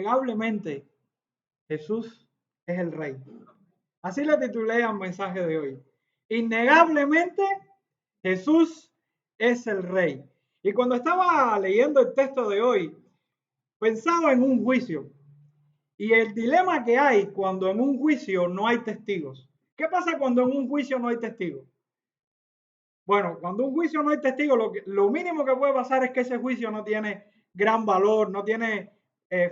innegablemente Jesús es el Rey. Así le titulé al mensaje de hoy. Innegablemente Jesús es el Rey. Y cuando estaba leyendo el texto de hoy, pensaba en un juicio y el dilema que hay cuando en un juicio no hay testigos. ¿Qué pasa cuando en un juicio no hay testigos? Bueno, cuando un juicio no hay testigos, lo mínimo que puede pasar es que ese juicio no tiene gran valor, no tiene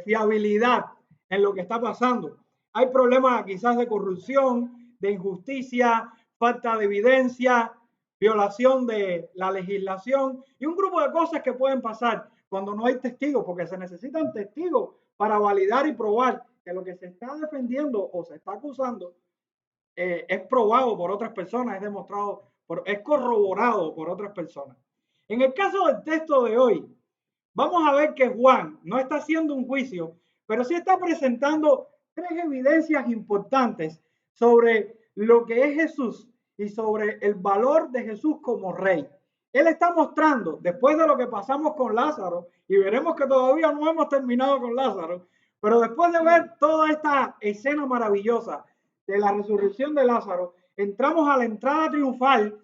fiabilidad en lo que está pasando. Hay problemas quizás de corrupción, de injusticia, falta de evidencia, violación de la legislación y un grupo de cosas que pueden pasar cuando no hay testigos, porque se necesitan testigos para validar y probar que lo que se está defendiendo o se está acusando es probado por otras personas, es demostrado, es corroborado por otras personas. En el caso del texto de hoy, vamos a ver que Juan no está haciendo un juicio, pero sí está presentando tres evidencias importantes sobre lo que es Jesús y sobre el valor de Jesús como rey. Él está mostrando, después de lo que pasamos con Lázaro, y veremos que todavía no hemos terminado con Lázaro, pero después de ver toda esta escena maravillosa de la resurrección de Lázaro, entramos a la entrada triunfal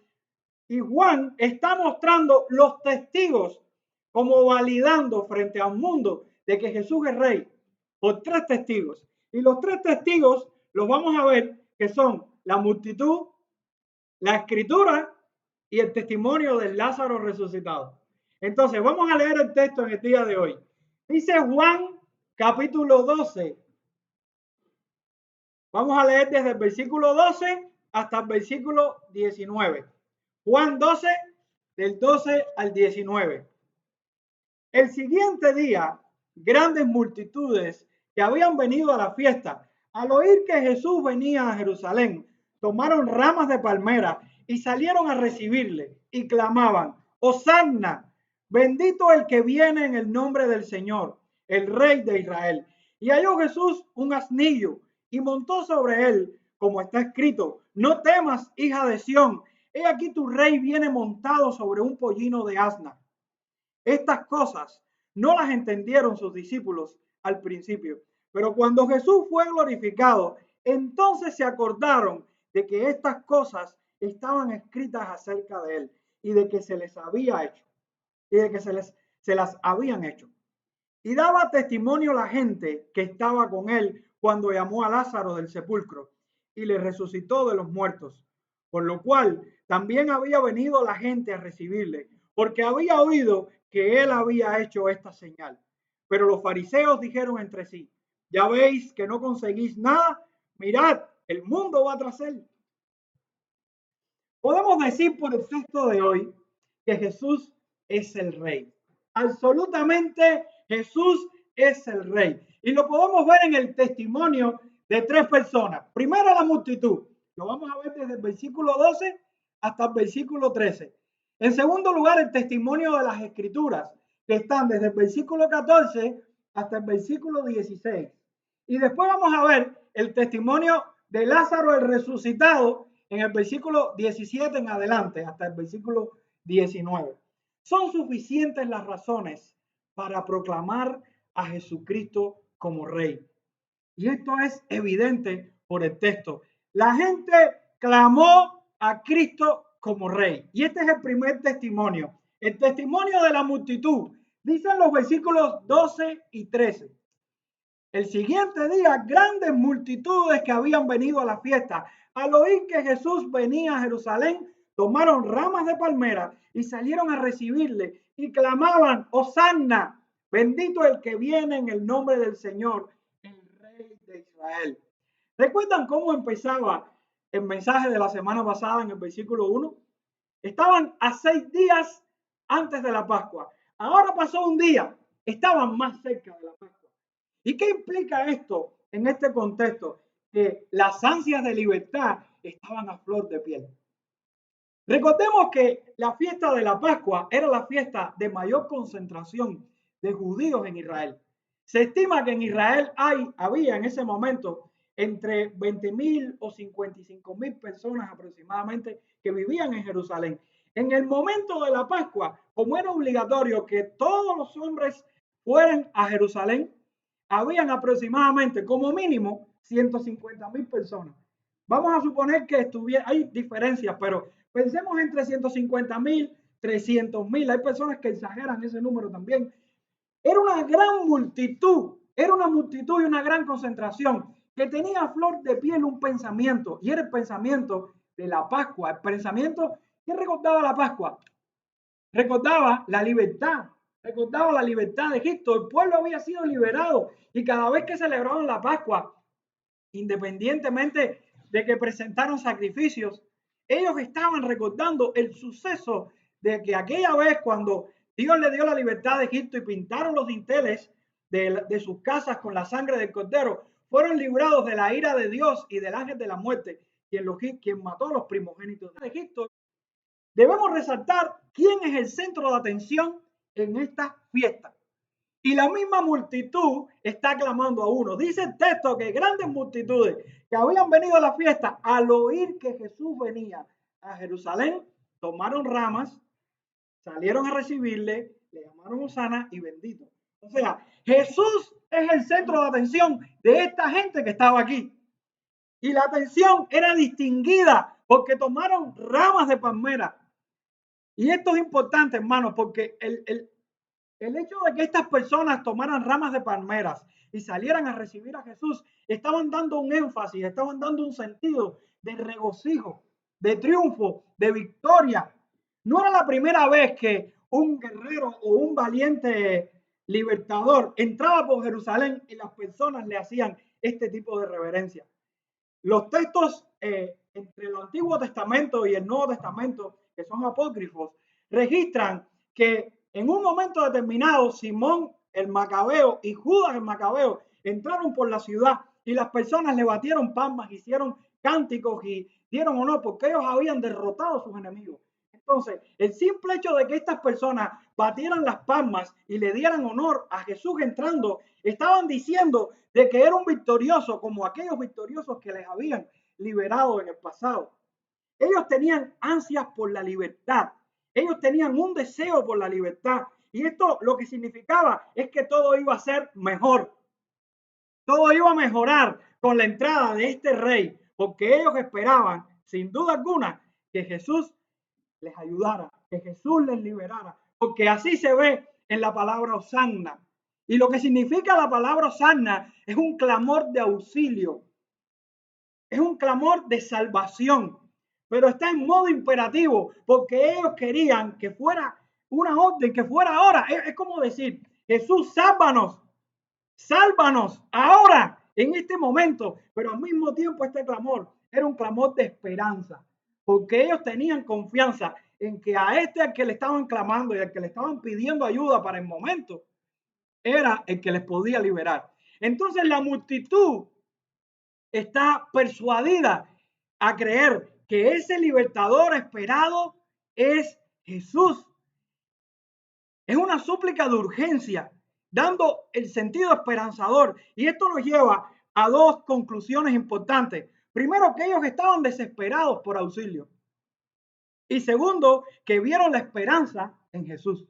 y Juan está mostrando los testigos como validando frente al mundo de que Jesús es rey por tres testigos. Y los tres testigos los vamos a ver que son la multitud, la escritura y el testimonio del Lázaro resucitado. Entonces, vamos a leer el texto en el día de hoy. Dice Juan capítulo 12. Vamos a leer desde el versículo 12 hasta el versículo 19. Juan 12, del 12 al 19. El siguiente día, grandes multitudes que habían venido a la fiesta, al oír que Jesús venía a Jerusalén, tomaron ramas de palmera y salieron a recibirle y clamaban: Hosanna, bendito el que viene en el nombre del Señor, el Rey de Israel. Y halló Jesús un asnillo y montó sobre él, como está escrito: No temas, hija de Sión, he aquí tu rey viene montado sobre un pollino de asna. Estas cosas no las entendieron sus discípulos al principio, pero cuando Jesús fue glorificado, entonces se acordaron de que estas cosas estaban escritas acerca de él y de que se les había hecho y de que se las habían hecho. Y daba testimonio la gente que estaba con él cuando llamó a Lázaro del sepulcro y le resucitó de los muertos, por lo cual también había venido la gente a recibirle, porque había oído que él había hecho esta señal. Pero los fariseos dijeron entre sí: ya veis que no conseguís nada, mirad, el mundo va tras él. Podemos decir por el texto de hoy que Jesús es el rey. Absolutamente Jesús es el rey. Y lo podemos ver en el testimonio de tres personas. Primero la multitud. Lo vamos a ver desde el versículo 12 hasta el versículo 13. En segundo lugar, el testimonio de las escrituras, que están desde el versículo 14 hasta el versículo 16. Y después vamos a ver el testimonio de Lázaro el resucitado en el versículo 17 en adelante, hasta el versículo 19. Son suficientes las razones para proclamar a Jesucristo como rey. Y esto es evidente por el texto. La gente clamó a Cristo como rey. Y este es el primer testimonio. El testimonio de la multitud. Dicen los versículos 12 y 13. El siguiente día, grandes multitudes que habían venido a la fiesta, al oír que Jesús venía a Jerusalén, tomaron ramas de palmera y salieron a recibirle y clamaban: Hosanna, bendito el que viene en el nombre del Señor, el Rey de Israel. ¿Recuerdan cómo empezaba el mensaje de la semana pasada en el versículo 1? Estaban a 6 días antes de la Pascua. Ahora pasó un día, estaban más cerca de la Pascua. ¿Y qué implica esto en este contexto? Que las ansias de libertad estaban a flor de piel. Recordemos que la fiesta de la Pascua era la fiesta de mayor concentración de judíos en Israel. Se estima que en Israel había en ese momento entre 20,000 o 55,000 personas aproximadamente que vivían en Jerusalén. En el momento de la Pascua, como era obligatorio que todos los hombres fueran a Jerusalén, habían aproximadamente, como mínimo, 150,000 personas. Vamos a suponer que hay diferencias, pero pensemos entre 150,000, 300,000. Hay personas que exageran ese número también. Era una gran multitud, era una multitud y una gran concentración que tenía a flor de piel un pensamiento, y era el pensamiento de la Pascua, el pensamiento que recordaba la Pascua, recordaba la libertad, recordaba la libertad de Egipto. El pueblo había sido liberado y cada vez que celebraban la Pascua, independientemente de que presentaron sacrificios, ellos estaban recordando el suceso de que aquella vez cuando Dios le dio la libertad de Egipto y pintaron los dinteles de sus casas con la sangre del cordero, fueron librados de la ira de Dios y del ángel de la muerte, quien mató a los primogénitos de Egipto. Debemos resaltar quién es el centro de atención en esta fiesta. Y la misma multitud está clamando a uno. Dice el texto que grandes multitudes que habían venido a la fiesta, al oír que Jesús venía a Jerusalén, tomaron ramas, salieron a recibirle, le llamaron Hosana y bendito. O sea, Jesús es el centro de atención de esta gente que estaba aquí. Y la atención era distinguida porque tomaron ramas de palmera. Y esto es importante, hermanos, porque el hecho de que estas personas tomaran ramas de palmeras y salieran a recibir a Jesús, estaban dando un énfasis, estaban dando un sentido de regocijo, de triunfo, de victoria. No era la primera vez que un guerrero o un valiente libertador entraba por Jerusalén y las personas le hacían este tipo de reverencia. Los textos entre el Antiguo Testamento y el Nuevo Testamento, que son apócrifos, registran que en un momento determinado Simón el Macabeo y Judas el Macabeo entraron por la ciudad y las personas le batieron palmas, hicieron cánticos y dieron honor porque ellos habían derrotado a sus enemigos. Entonces, el simple hecho de que estas personas batieran las palmas y le dieran honor a Jesús entrando, estaban diciendo de que era un victorioso como aquellos victoriosos que les habían liberado en el pasado. Ellos tenían ansias por la libertad. Ellos tenían un deseo por la libertad. Y esto lo que significaba es que todo iba a ser mejor. Todo iba a mejorar con la entrada de este rey, porque ellos esperaban, sin duda alguna, que Jesús les ayudara, que Jesús les liberara, porque así se ve en la palabra Hosanna. Y lo que significa la palabra Hosanna es un clamor de auxilio, es un clamor de salvación, pero está en modo imperativo, porque ellos querían que fuera una orden, que fuera ahora. Es como decir, Jesús, sálvanos, sálvanos ahora, en este momento, pero al mismo tiempo este clamor era un clamor de esperanza, porque ellos tenían confianza en que a este al que le estaban clamando y al que le estaban pidiendo ayuda para el momento, era el que les podía liberar. Entonces la multitud está persuadida a creer que ese libertador esperado es Jesús. Es una súplica de urgencia, dando el sentido esperanzador. Y esto nos lleva a dos conclusiones importantes. Primero, que ellos estaban desesperados por auxilio. Y segundo, que vieron la esperanza en Jesús.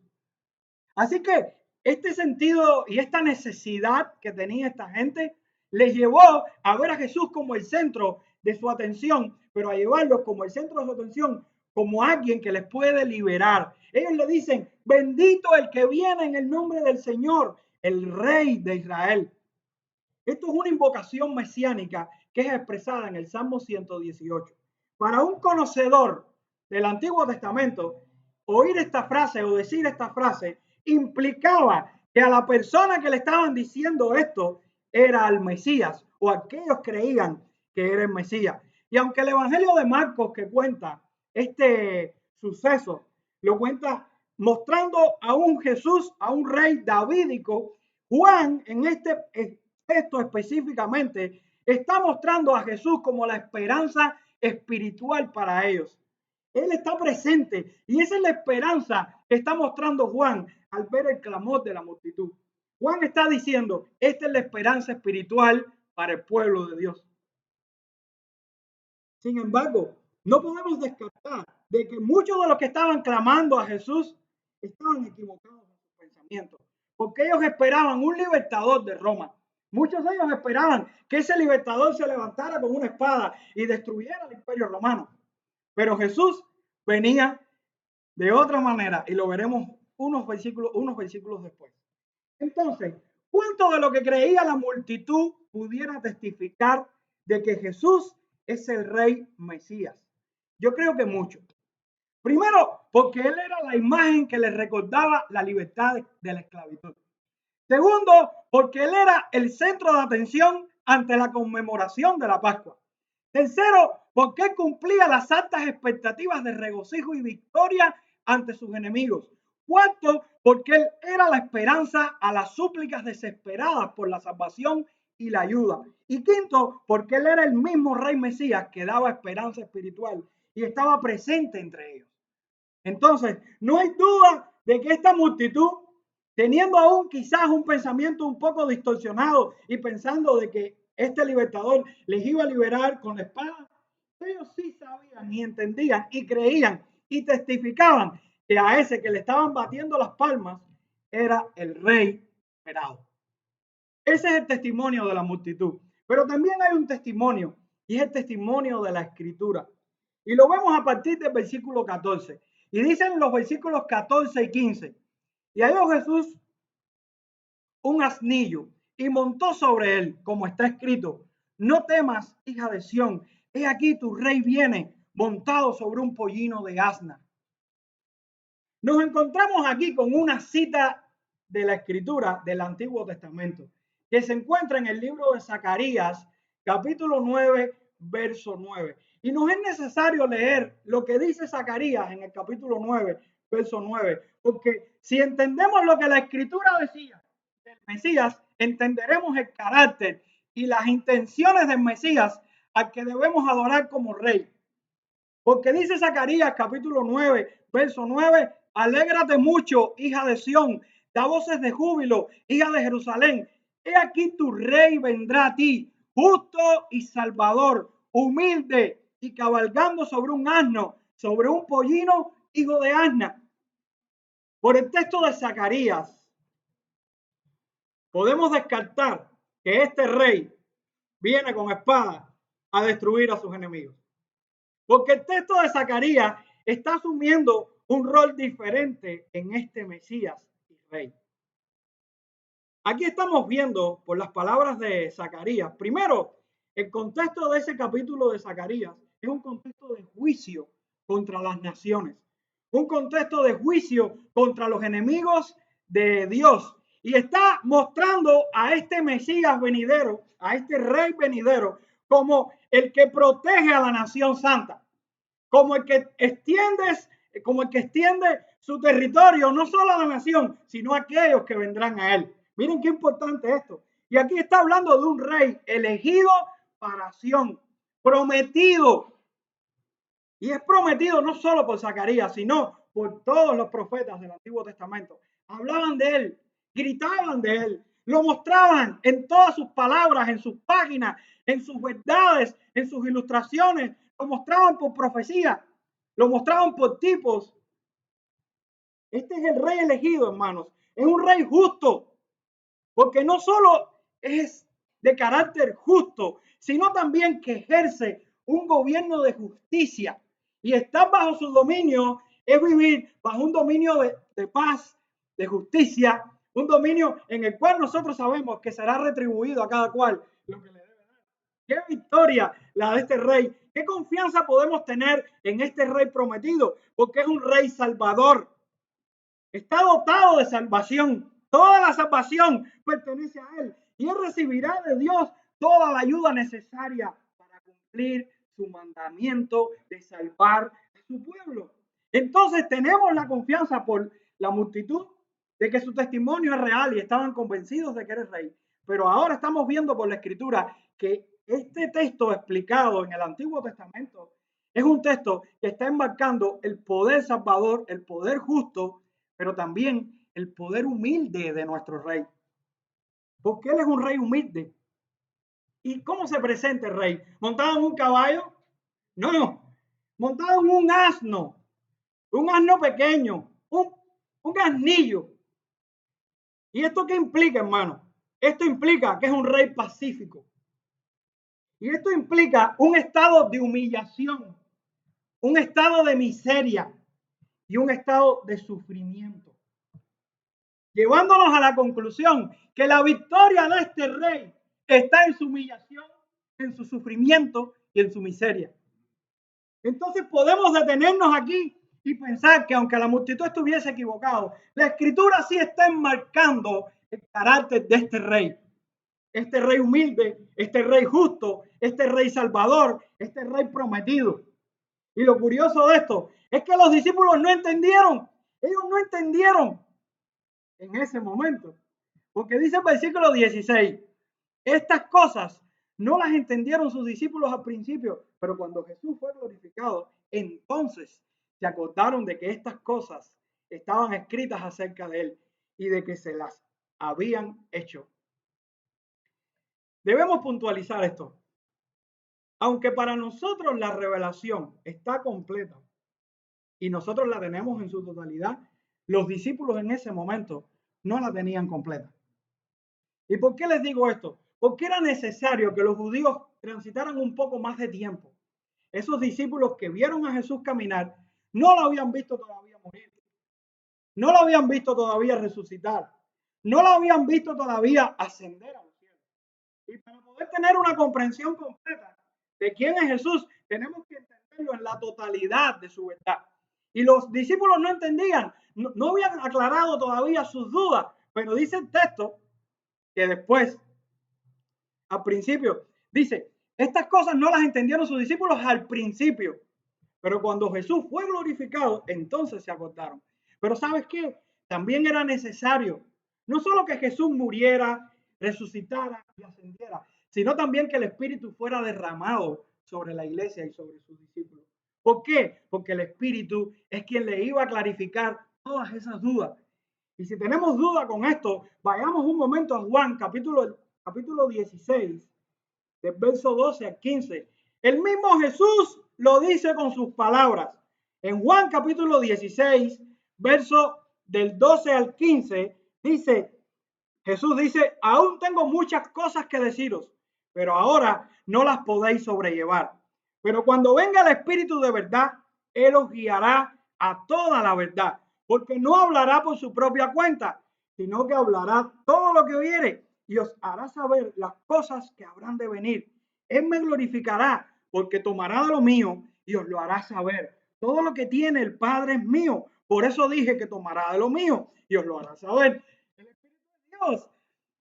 Así que este sentido y esta necesidad que tenía esta gente les llevó a ver a Jesús como el centro de su atención, pero a llevarlos como el centro de su atención, como alguien que les puede liberar. Ellos le dicen, bendito el que viene en el nombre del Señor, el Rey de Israel. Esto es una invocación mesiánica que es expresada en el Salmo 118. Para un conocedor del Antiguo Testamento, oír esta frase o decir esta frase implicaba que a la persona que le estaban diciendo esto era al Mesías, o aquellos creían que era el Mesías. Y aunque el Evangelio de Marcos, que cuenta este suceso, lo cuenta mostrando a un Jesús, a un rey davídico, Juan en este texto específicamente está mostrando a Jesús como la esperanza espiritual para ellos. Él está presente y esa es la esperanza que está mostrando Juan al ver el clamor de la multitud. Juan está diciendo, esta es la esperanza espiritual para el pueblo de Dios. Sin embargo, no podemos descartar de que muchos de los que estaban clamando a Jesús estaban equivocados en sus pensamientos, porque ellos esperaban un libertador de Roma. Muchos de ellos esperaban que ese libertador se levantara con una espada y destruyera el imperio romano. Pero Jesús venía de otra manera y lo veremos unos versículos después. Entonces, ¿cuánto de lo que creía la multitud pudiera testificar de que Jesús es el Rey Mesías? Yo creo que mucho. Primero, porque él era la imagen que les recordaba la libertad de la esclavitud. Segundo, porque él era el centro de atención ante la conmemoración de la Pascua. Tercero, porque él cumplía las altas expectativas de regocijo y victoria ante sus enemigos. Cuarto, porque él era la esperanza a las súplicas desesperadas por la salvación y la ayuda. Y quinto, porque él era el mismo Rey Mesías que daba esperanza espiritual y estaba presente entre ellos. Entonces, no hay duda de que esta multitud, teniendo aún quizás un pensamiento un poco distorsionado y pensando de que este libertador les iba a liberar con la espada, ellos sí sabían y entendían y creían y testificaban que a ese que le estaban batiendo las palmas era el rey esperado. Ese es el testimonio de la multitud. Pero también hay un testimonio y es el testimonio de la escritura. Y lo vemos a partir del versículo 14. Y dicen los versículos 14 y 15. Y halló Jesús un asnillo y montó sobre él, como está escrito: no temas, hija de Sión, he aquí tu rey viene montado sobre un pollino de asna. Nos encontramos aquí con una cita de la escritura del Antiguo Testamento que se encuentra en el libro de Zacarías, capítulo 9, verso 9. Y nos es necesario leer lo que dice Zacarías en el capítulo 9, verso 9, porque si entendemos lo que la escritura decía del Mesías, entenderemos el carácter y las intenciones del Mesías al que debemos adorar como rey. Porque dice Zacarías capítulo 9, verso 9, alégrate mucho, hija de Sión, da voces de júbilo, hija de Jerusalén. He aquí tu rey vendrá a ti, justo y salvador, humilde y cabalgando sobre un asno, sobre un pollino, hijo de asna. Por el texto de Zacarías, podemos descartar que este rey viene con espada a destruir a sus enemigos. Porque el texto de Zacarías está asumiendo un rol diferente en este Mesías y Rey. Aquí estamos viendo por las palabras de Zacarías. Primero, el contexto de ese capítulo de Zacarías es un contexto de juicio contra las naciones, un contexto de juicio contra los enemigos de Dios. Y está mostrando a este Mesías venidero, a este Rey venidero, como el que protege a la nación santa, como el que extiende su territorio, no solo a la nación, sino a aquellos que vendrán a él. Miren qué importante esto. Y aquí está hablando de un rey elegido para Sión, prometido. Y es prometido no solo por Zacarías, sino por todos los profetas del Antiguo Testamento. Hablaban de él, gritaban de él, lo mostraban en todas sus palabras, en sus páginas, en sus verdades, en sus ilustraciones, lo mostraban por profecía, lo mostraban por tipos. Este es el rey elegido, hermanos. Es un rey justo, porque no solo es de carácter justo, sino también que ejerce un gobierno de justicia. Y estar bajo su dominio es vivir bajo un dominio de paz, de justicia, un dominio en el cual nosotros sabemos que será retribuido a cada cual lo que le debe dar. Qué victoria la de este rey. Qué confianza podemos tener en este rey prometido, porque es un rey salvador. Está dotado de salvación. Toda la salvación pertenece a él. Y él recibirá de Dios toda la ayuda necesaria para cumplir su mandamiento de salvar a su pueblo. Entonces tenemos la confianza por la multitud de que su testimonio es real y estaban convencidos de que eres rey. Pero ahora estamos viendo por la escritura que este texto explicado en el Antiguo Testamento es un texto que está enmarcando el poder salvador, el poder justo, pero también el poder humilde de nuestro rey. Porque él es un rey humilde. ¿Y cómo se presenta el rey? ¿Montado en un caballo? No, montado en un asno pequeño, un asnillo. ¿Y esto qué implica, hermano? Esto implica que es un rey pacífico. Y esto implica un estado de humillación, un estado de miseria y un estado de sufrimiento. Llevándonos a la conclusión que la victoria de este rey está en su humillación, en su sufrimiento y en su miseria. Entonces podemos detenernos aquí y pensar que aunque la multitud estuviese equivocado, la escritura sí está enmarcando el carácter de este rey humilde, este rey justo, este rey salvador, este rey prometido. Y lo curioso de esto es que los discípulos no entendieron, ellos no entendieron en ese momento, porque dice el versículo 16, estas cosas no las entendieron sus discípulos al principio, pero cuando Jesús fue glorificado, entonces se acordaron de que estas cosas estaban escritas acerca de él y de que se las habían hecho. Debemos puntualizar esto. Aunque para nosotros la revelación está completa y nosotros la tenemos en su totalidad, los discípulos en ese momento no la tenían completa. ¿Y por qué les digo esto? Porque era necesario que los judíos transitaran un poco más de tiempo. Esos discípulos que vieron a Jesús caminar no lo habían visto todavía morir, no lo habían visto todavía resucitar, no lo habían visto todavía ascender a los cielos. Y para poder tener una comprensión completa de quién es Jesús, tenemos que entenderlo en la totalidad de su verdad. Y los discípulos no entendían, no habían aclarado todavía sus dudas, pero dice el texto que después, al principio, dice, estas cosas no las entendieron sus discípulos al principio, pero cuando Jesús fue glorificado, entonces se acordaron. Pero ¿sabes qué? También era necesario, no solo que Jesús muriera, resucitara y ascendiera, sino también que el Espíritu fuera derramado sobre la iglesia y sobre sus discípulos. ¿Por qué? Porque el Espíritu es quien le iba a clarificar todas esas dudas. Y si tenemos duda con esto, vayamos un momento a Juan, capítulo 16, del verso 12 al 15. El mismo Jesús lo dice con sus palabras. En Juan capítulo 16, verso del 12 al 15, dice, Jesús dice, aún tengo muchas cosas que deciros, pero ahora no las podéis sobrellevar. Pero cuando venga el Espíritu de verdad, Él os guiará a toda la verdad, porque no hablará por su propia cuenta, sino que hablará todo lo que oyere y os hará saber las cosas que habrán de venir. Él me glorificará, porque tomará de lo mío y os lo hará saber. Todo lo que tiene el Padre es mío. Por eso dije que tomará de lo mío y os lo hará saber. El Espíritu de Dios.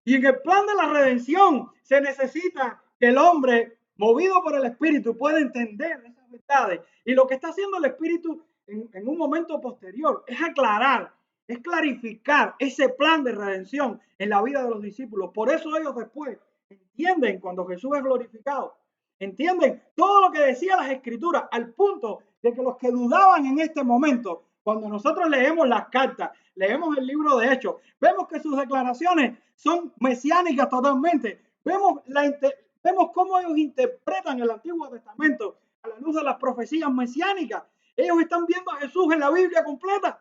Y en el plan de la redención se necesita que el hombre, movido por el Espíritu, pueda entender esas verdades. Y lo que está haciendo el Espíritu en un momento posterior es aclarar, es clarificar ese plan de redención en la vida de los discípulos. Por eso ellos después entienden cuando Jesús es glorificado. Entienden todo lo que decía las Escrituras, al punto de que los que dudaban en este momento, cuando nosotros leemos las cartas, leemos el libro de Hechos, vemos que sus declaraciones son mesiánicas totalmente. Vemos cómo ellos interpretan el Antiguo Testamento a la luz de las profecías mesiánicas. Ellos están viendo a Jesús en la Biblia completa.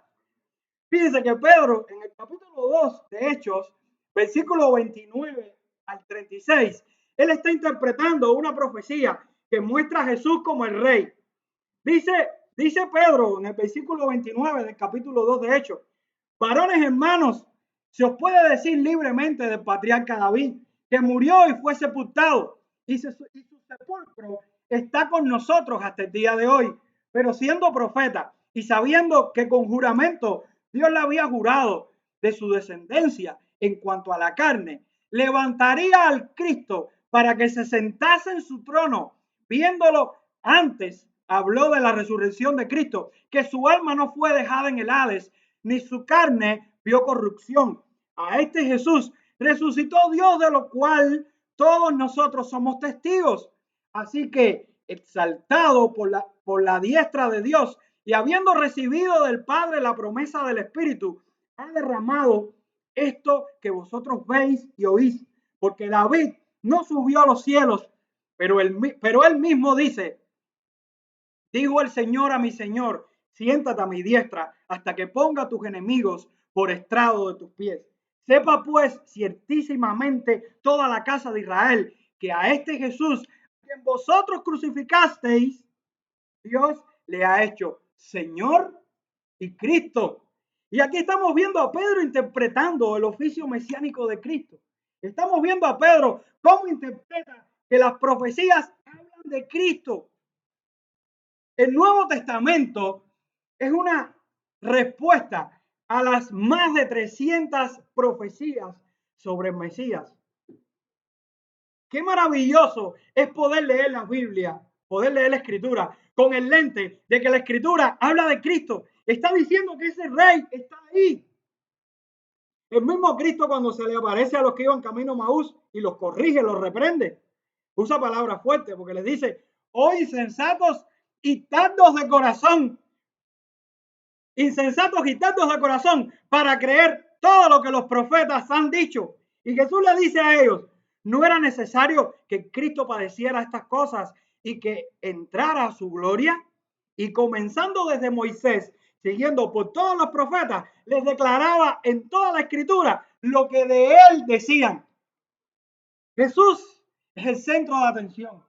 Fíjense que Pedro, en el capítulo 2 de Hechos, versículo 29 al 36, él está interpretando una profecía que muestra a Jesús como el rey. Dice Pedro en el versículo 29 del capítulo 2 de Hechos, varones hermanos, se os puede decir libremente del patriarca David, que murió y fue sepultado, y su sepulcro está con nosotros hasta el día de hoy. Pero siendo profeta y sabiendo que con juramento Dios le había jurado de su descendencia en cuanto a la carne, levantaría al Cristo para que se sentase en su trono. Viéndolo antes, habló de la resurrección de Cristo, que su alma no fue dejada en el Hades, ni su carne vio corrupción. A este Jesús resucitó Dios, de lo cual todos nosotros somos testigos. Así que, exaltado por la diestra de Dios y habiendo recibido del Padre la promesa del Espíritu, ha derramado esto que vosotros veis y oís. Porque David no subió a los cielos, pero él mismo dice, digo el Señor a mi Señor, siéntate a mi diestra hasta que ponga a tus enemigos por estrado de tus pies. Sepa pues ciertísimamente toda la casa de Israel que a este Jesús, quien vosotros crucificasteis, Dios le ha hecho Señor y Cristo. Y aquí estamos viendo a Pedro interpretando el oficio mesiánico de Cristo. Estamos viendo a Pedro cómo interpreta que las profecías hablan de Cristo. El Nuevo Testamento es una respuesta a las más de 300 profecías sobre el Mesías. Qué maravilloso es poder leer la Biblia, poder leer la Escritura con el lente de que la Escritura habla de Cristo. Está diciendo que ese rey está ahí. El mismo Cristo, cuando se le aparece a los que iban camino a Maús y los corrige, los reprende, usa palabras fuertes porque les dice: oh insensatos y tardos de corazón, insensatos y tardos de corazón para creer todo lo que los profetas han dicho. Y Jesús le dice a ellos: no era necesario que Cristo padeciera estas cosas y que entrara a su gloria. Y comenzando desde Moisés, siguiendo por todos los profetas, les declaraba en toda la escritura lo que de él decían. Jesús es el centro de atención.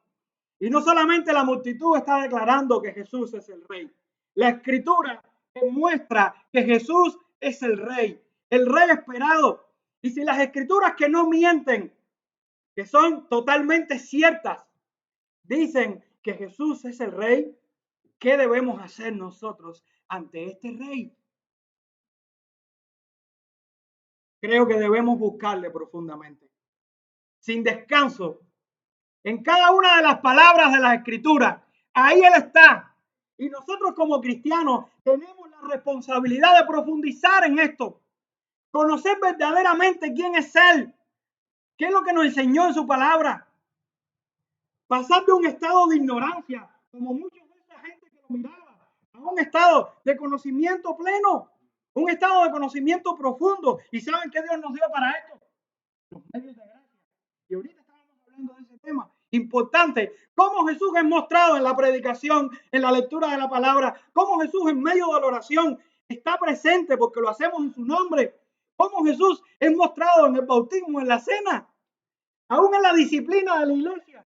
Y no solamente la multitud está declarando que Jesús es el rey. La escritura demuestra que Jesús es el rey esperado. Y si las escrituras que no mienten, que son totalmente ciertas, dicen que Jesús es el rey, ¿qué debemos hacer nosotros ante este rey? Creo que debemos buscarle profundamente, sin descanso, en cada una de las palabras de las escrituras. Ahí Él está. Y nosotros como cristianos tenemos la responsabilidad de profundizar en esto, conocer verdaderamente quién es Él, qué es lo que nos enseñó en su palabra, pasar de un estado de ignorancia, como muchos de esa gente que lo miraba, a un estado de conocimiento pleno, un estado de conocimiento profundo. ¿Y saben qué Dios nos dio para esto? Los medios de gracia. Y ahorita estábamos hablando de ese tema importante, cómo Jesús es mostrado en la predicación, en la lectura de la palabra, cómo Jesús en medio de la oración está presente porque lo hacemos en su nombre, cómo Jesús es mostrado en el bautismo, en la cena, aún en la disciplina de la iglesia.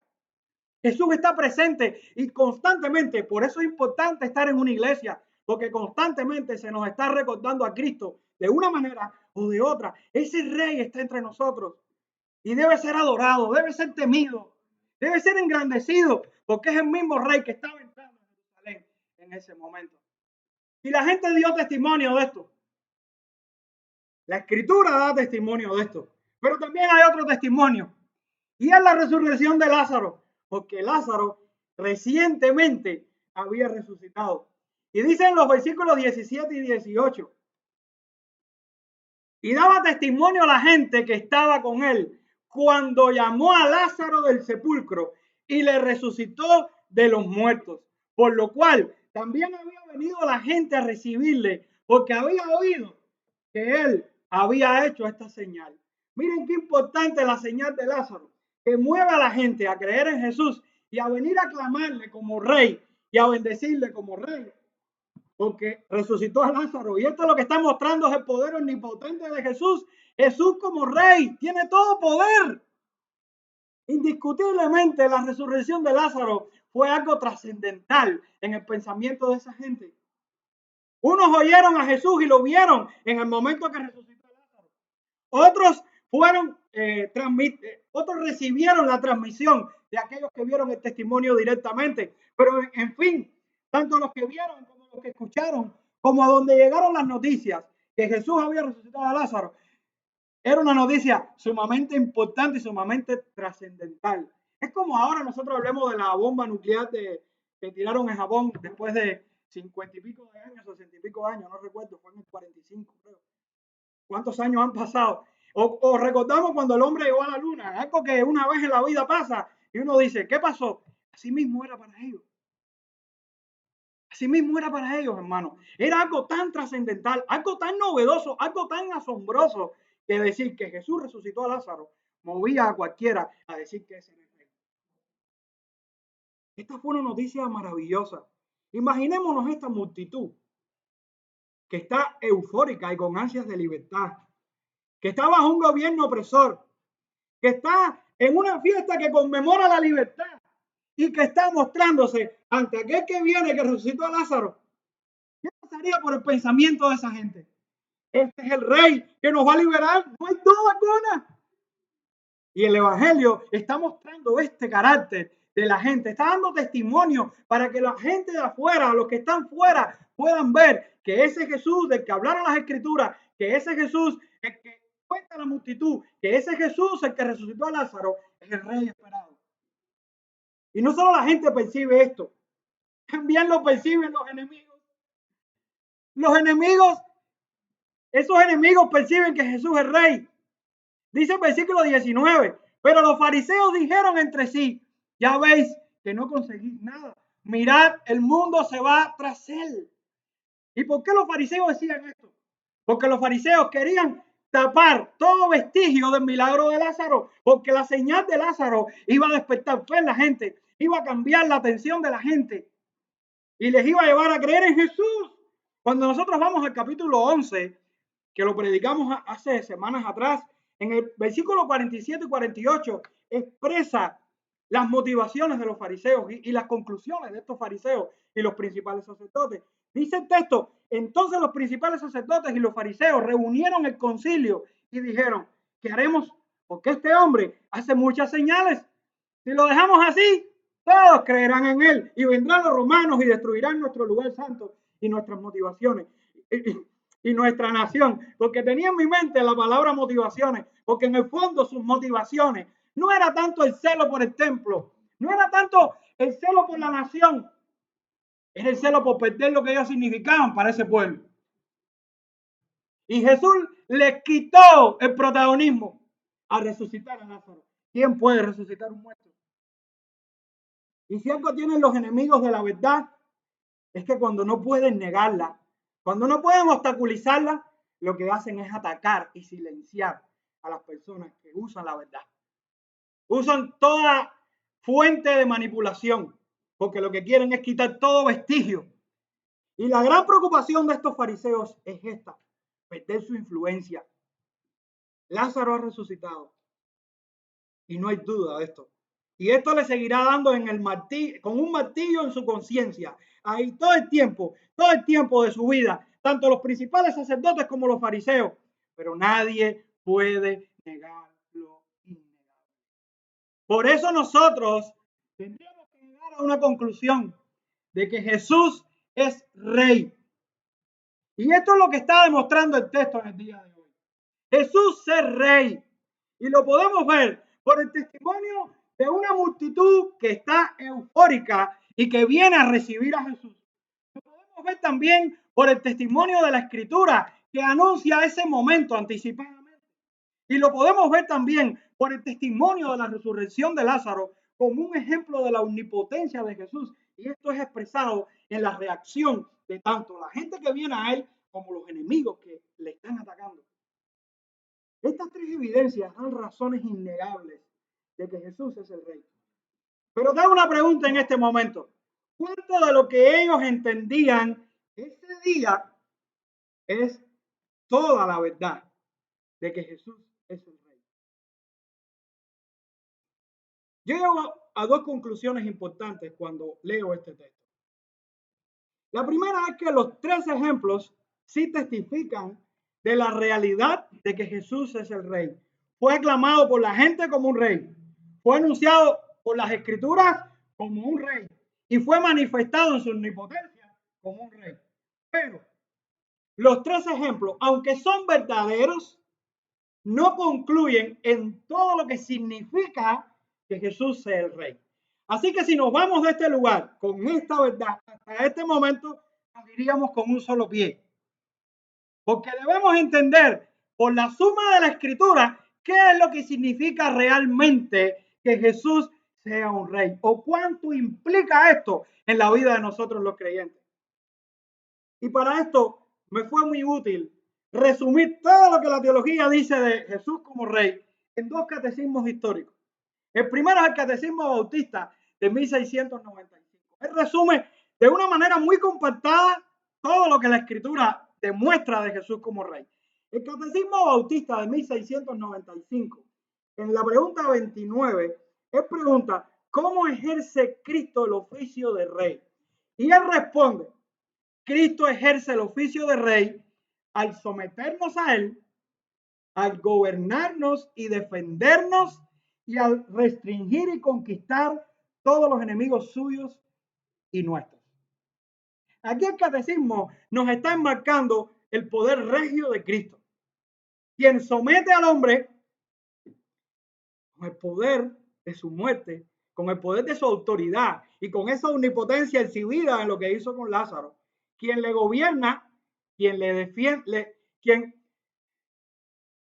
Jesús está presente y constantemente. Por eso es importante estar en una iglesia, porque constantemente se nos está recordando a Cristo de una manera o de otra. Ese rey está entre nosotros y debe ser adorado, debe ser temido, debe ser engrandecido, porque es el mismo rey que estaba entrando en Jerusalén en ese momento. Y la gente dio testimonio de esto. La escritura da testimonio de esto. Pero también hay otro testimonio. Y es la resurrección de Lázaro, porque Lázaro recientemente había resucitado. Y dicen los versículos 17 y 18. Y daba testimonio a la gente que estaba con él cuando llamó a Lázaro del sepulcro y le resucitó de los muertos. Por lo cual también había venido la gente a recibirle, porque había oído que él había hecho esta señal. Miren qué importante la señal de Lázaro, que mueve a la gente a creer en Jesús y a venir a clamarle como rey y a bendecirle como rey, porque resucitó a Lázaro. Y esto es lo que está mostrando, es el poder omnipotente de Jesús. Jesús como rey tiene todo poder. Indiscutiblemente la resurrección de Lázaro fue algo trascendental en el pensamiento de esa gente. Unos oyeron a Jesús y lo vieron en el momento que resucitó a Lázaro. Otros fueron, otros recibieron la transmisión de aquellos que vieron el testimonio directamente. Pero en fin, tanto los que vieron como los que escucharon, como a donde llegaron las noticias que Jesús había resucitado a Lázaro, era una noticia sumamente importante y sumamente trascendental. Es como ahora nosotros hablemos de la bomba nuclear que tiraron en Japón después de 50 y pico de años, 60 y pico de años, no recuerdo, fue en el 45, creo. ¿Cuántos años han pasado? O recordamos cuando el hombre llegó a la luna, algo que una vez en la vida pasa y uno dice, ¿qué pasó? Así mismo era para ellos. Así mismo era para ellos, hermano. Era algo tan trascendental, algo tan novedoso, algo tan asombroso que decir que Jesús resucitó a Lázaro movía a cualquiera a decir que ese era el rey. Esta fue una noticia maravillosa. Imaginémonos esta multitud que está eufórica y con ansias de libertad. que está bajo un gobierno opresor, que está en una fiesta que conmemora la libertad y que está mostrándose ante aquel que viene, que resucitó a Lázaro. ¿Qué pasaría por el pensamiento de esa gente? Este es el rey que nos va a liberar, no hay duda alguna. Y el evangelio está mostrando este carácter de la gente, está dando testimonio para que la gente de afuera, los que están fuera, puedan ver que ese Jesús del que hablaron las escrituras, que ese Jesús el que cuenta la multitud, que ese Jesús el que resucitó a Lázaro es el rey esperado. Y no solo la gente percibe esto, también lo perciben los enemigos. Los enemigos, esos enemigos perciben que Jesús es rey. Dice el versículo 19, pero los fariseos dijeron entre sí, ya veis que no conseguís nada. Mirad, el mundo se va tras él. ¿Y por qué los fariseos decían esto? Porque los fariseos querían tapar todo vestigio del milagro de Lázaro, porque la señal de Lázaro iba a despertar fe en la gente, iba a cambiar la atención de la gente y les iba a llevar a creer en Jesús. Cuando nosotros vamos al capítulo 11, que lo predicamos hace semanas atrás, en el versículo 47 y 48 expresa las motivaciones de los fariseos y las conclusiones de estos fariseos y los principales sacerdotes. Dice el texto, entonces los principales sacerdotes y los fariseos reunieron el concilio y dijeron, ¿qué haremos? Porque este hombre hace muchas señales. Si lo dejamos así, todos creerán en él y vendrán los romanos y destruirán nuestro lugar santo y nuestras motivaciones y nuestra nación. Porque tenía en mi mente la palabra motivaciones, porque en el fondo sus motivaciones no era tanto el celo por el templo, no era tanto el celo por la nación, era el celo por perder lo que ellos significaban para ese pueblo. Y Jesús les quitó el protagonismo a resucitar a Lázaro. ¿Quién puede resucitar un muerto? Y si algo tienen los enemigos de la verdad, es que cuando no pueden negarla, cuando no pueden obstaculizarla, lo que hacen es atacar y silenciar a las personas que usan la verdad. Usan toda fuente de manipulación, porque lo que quieren es quitar todo vestigio. Y la gran preocupación de estos fariseos es esta, perder su influencia. Lázaro ha resucitado y no hay duda de esto. Y esto le seguirá dando en el martillo, con un martillo en su conciencia. Ahí todo el tiempo de su vida, tanto los principales sacerdotes como los fariseos. Pero nadie puede negar lo innegable. Por eso nosotros tendríamos que llegar a una conclusión de que Jesús es rey. Y esto es lo que está demostrando el texto en el día de hoy. Jesús es rey. Y lo podemos ver por el testimonio de una multitud que está eufórica y que viene a recibir a Jesús. Lo podemos ver también por el testimonio de la Escritura que anuncia ese momento anticipadamente. Y lo podemos ver también por el testimonio de la resurrección de Lázaro como un ejemplo de la omnipotencia de Jesús. Y esto es expresado en la reacción de tanto la gente que viene a él como los enemigos que le están atacando. Estas tres evidencias dan razones innegables de que Jesús es el rey. Pero te hago una pregunta en este momento. ¿Cuánto de lo que ellos entendían ese día es toda la verdad de que Jesús es el rey? Yo llego a dos conclusiones importantes cuando leo este texto. La primera es que los tres ejemplos sí testifican de la realidad de que Jesús es el rey. Fue aclamado por la gente como un rey. Fue anunciado por las escrituras como un rey. Y fue manifestado en su omnipotencia como un rey. Pero los tres ejemplos, aunque son verdaderos, no concluyen en todo lo que significa que Jesús sea el rey. Así que si nos vamos de este lugar con esta verdad hasta este momento, nos iríamos con un solo pie. Porque debemos entender por la suma de la escritura qué es lo que significa realmente que Jesús sea un rey o cuánto implica esto en la vida de nosotros los creyentes. Y para esto me fue muy útil resumir todo lo que la teología dice de Jesús como rey en dos catecismos históricos. El primero es el Catecismo Bautista de 1695. Él resume de una manera muy compactada todo lo que la Escritura demuestra de Jesús como rey. El Catecismo Bautista de 1695, en la pregunta 29, él pregunta, ¿cómo ejerce Cristo el oficio de rey? Y él responde, Cristo ejerce el oficio de rey al someternos a él, al gobernarnos y defendernos y al restringir y conquistar todos los enemigos suyos y nuestros. Aquí el catecismo nos está enmarcando el poder regio de Cristo, quien somete al hombre con el poder de su muerte, con el poder de su autoridad y con esa omnipotencia exhibida en lo que hizo con Lázaro, quien le gobierna, quien le defiende, quien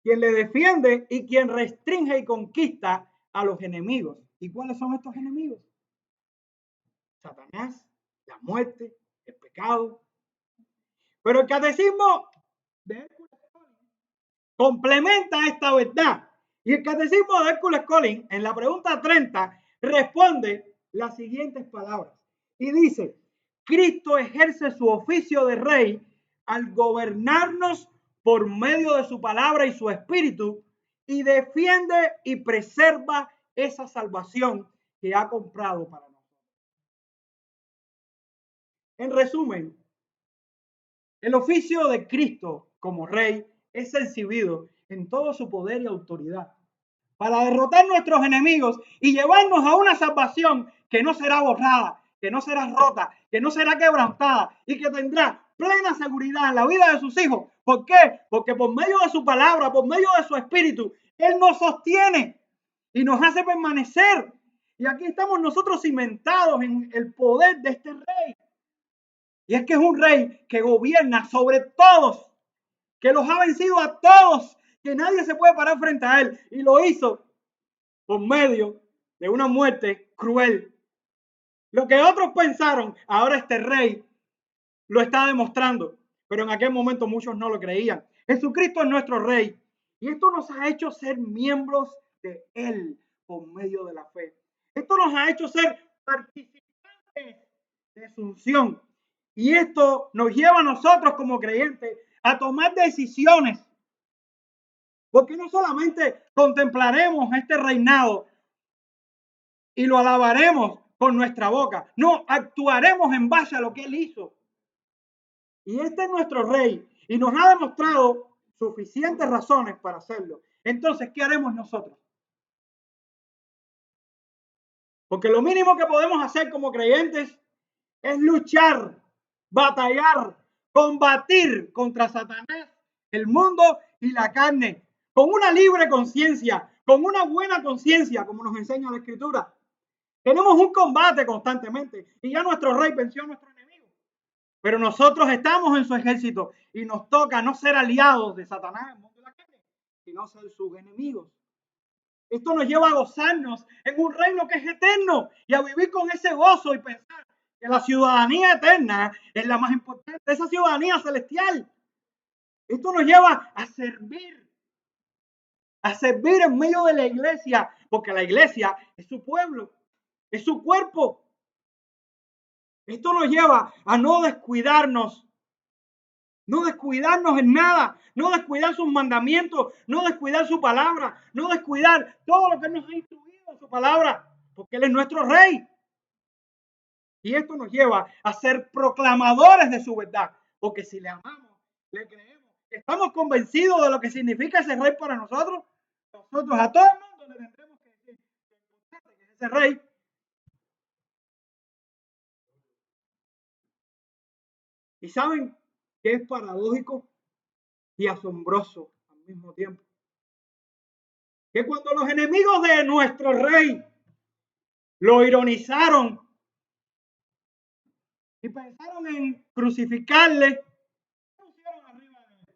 le defiende y quien restringe y conquista a los enemigos. ¿Y cuáles son estos enemigos? Satanás, la muerte, el pecado. Pero el catecismo de Hércules Collins complementa esta verdad. Y el catecismo de Hércules Collins, en la pregunta 30, responde las siguientes palabras. Y dice, Cristo ejerce su oficio de rey al gobernarnos por medio de su palabra y su espíritu y defiende y preserva esa salvación que ha comprado para nosotros. En resumen, el oficio de Cristo como rey es exhibido en todo su poder y autoridad para derrotar nuestros enemigos y llevarnos a una salvación que no será borrada, que no será rota, que no será quebrantada y que tendrá plena seguridad en la vida de sus hijos. ¿Por qué? Porque por medio de su palabra, por medio de su espíritu, Él nos sostiene y nos hace permanecer. Y aquí estamos nosotros cimentados en el poder de este rey. Y es que es un rey que gobierna sobre todos, que los ha vencido a todos, que nadie se puede parar frente a él. Y lo hizo por medio de una muerte cruel. Lo que otros pensaron, ahora este rey lo está demostrando. Pero en aquel momento muchos no lo creían. Jesucristo es nuestro rey. Y esto nos ha hecho ser miembros de él por medio de la fe. Esto nos ha hecho ser participantes de su unción. Y esto nos lleva a nosotros como creyentes a tomar decisiones. Porque no solamente contemplaremos este reinado y lo alabaremos con nuestra boca. No, actuaremos en base a lo que él hizo. Y este es nuestro rey y nos ha demostrado suficientes razones para hacerlo. Entonces, ¿qué haremos nosotros? Porque lo mínimo que podemos hacer como creyentes es luchar, batallar, combatir contra Satanás, el mundo y la carne, con una libre conciencia, con una buena conciencia, como nos enseña la Escritura. Tenemos un combate constantemente y ya nuestro rey venció a nuestro enemigo. Pero nosotros estamos en su ejército y nos toca no ser aliados de Satanás, el mundo y la carne, sino ser sus enemigos. Esto nos lleva a gozarnos en un reino que es eterno y a vivir con ese gozo y pensar que la ciudadanía eterna es la más importante, esa ciudadanía celestial. Esto nos lleva a servir en medio de la iglesia, porque la iglesia es su pueblo, es su cuerpo. Esto nos lleva a no descuidarnos en nada, no descuidar sus mandamientos, no descuidar su palabra, no descuidar todo lo que nos ha instruido en su palabra, porque Él es nuestro rey. Y esto nos lleva a ser proclamadores de su verdad, porque si le amamos, le creemos, estamos convencidos de lo que significa ese rey para nosotros, nosotros a todo el mundo le tendremos que decir que es ese rey. Y saben que es paradójico y asombroso al mismo tiempo. Que cuando los enemigos de nuestro rey lo ironizaron y pensaron en crucificarle, pusieron arriba de él.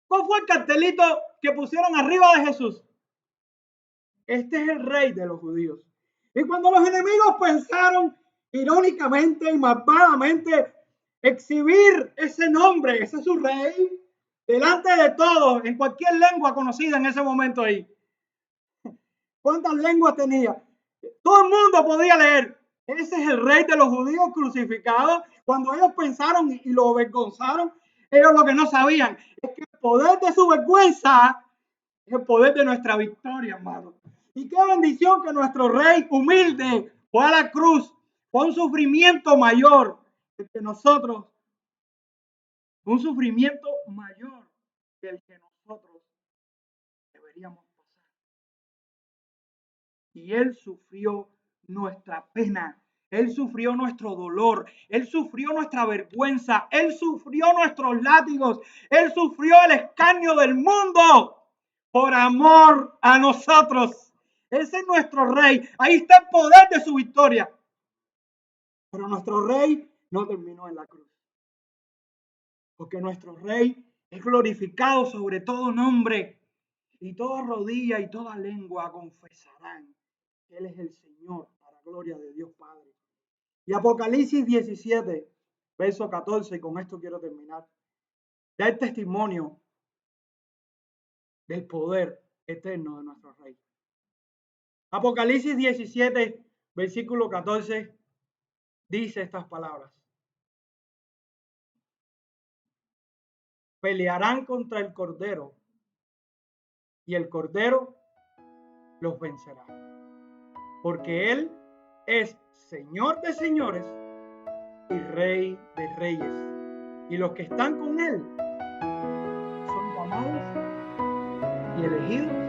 ¿Cuál fue el cartelito que pusieron arriba de Jesús? Este es el rey de los judíos. Y cuando los enemigos pensaron irónicamente y malvadamente exhibir ese nombre, ese es su rey, delante de todos, en cualquier lengua conocida en ese momento ahí. ¿Cuántas lenguas tenía? Todo el mundo podía leer. Ese es el rey de los judíos crucificado. Cuando ellos pensaron y lo avergonzaron, Ellos lo que no sabían es que el poder de su vergüenza es el poder de nuestra victoria, hermano. Y qué bendición que nuestro rey humilde fue a la cruz, fue un sufrimiento mayor que nosotros, un sufrimiento mayor que el que nosotros deberíamos pasar. Y Él sufrió nuestra pena, Él sufrió nuestro dolor, Él sufrió nuestra vergüenza, Él sufrió nuestros látigos, Él sufrió el escarnio del mundo por amor a nosotros. Ese es nuestro rey. Ahí está el poder de su victoria. Pero nuestro rey no terminó en la cruz. Porque nuestro rey es glorificado sobre todo nombre. Y toda rodilla y toda lengua confesarán que Él es el Señor, para gloria de Dios Padre. Y Apocalipsis 17, verso 14, y con esto quiero terminar, da el testimonio del poder eterno de nuestro Rey. Apocalipsis 17, versículo 14, dice estas palabras. Pelearán contra el Cordero, y el Cordero los vencerá. Porque Él es Señor de señores y Rey de reyes. Y los que están con Él son llamados y elegidos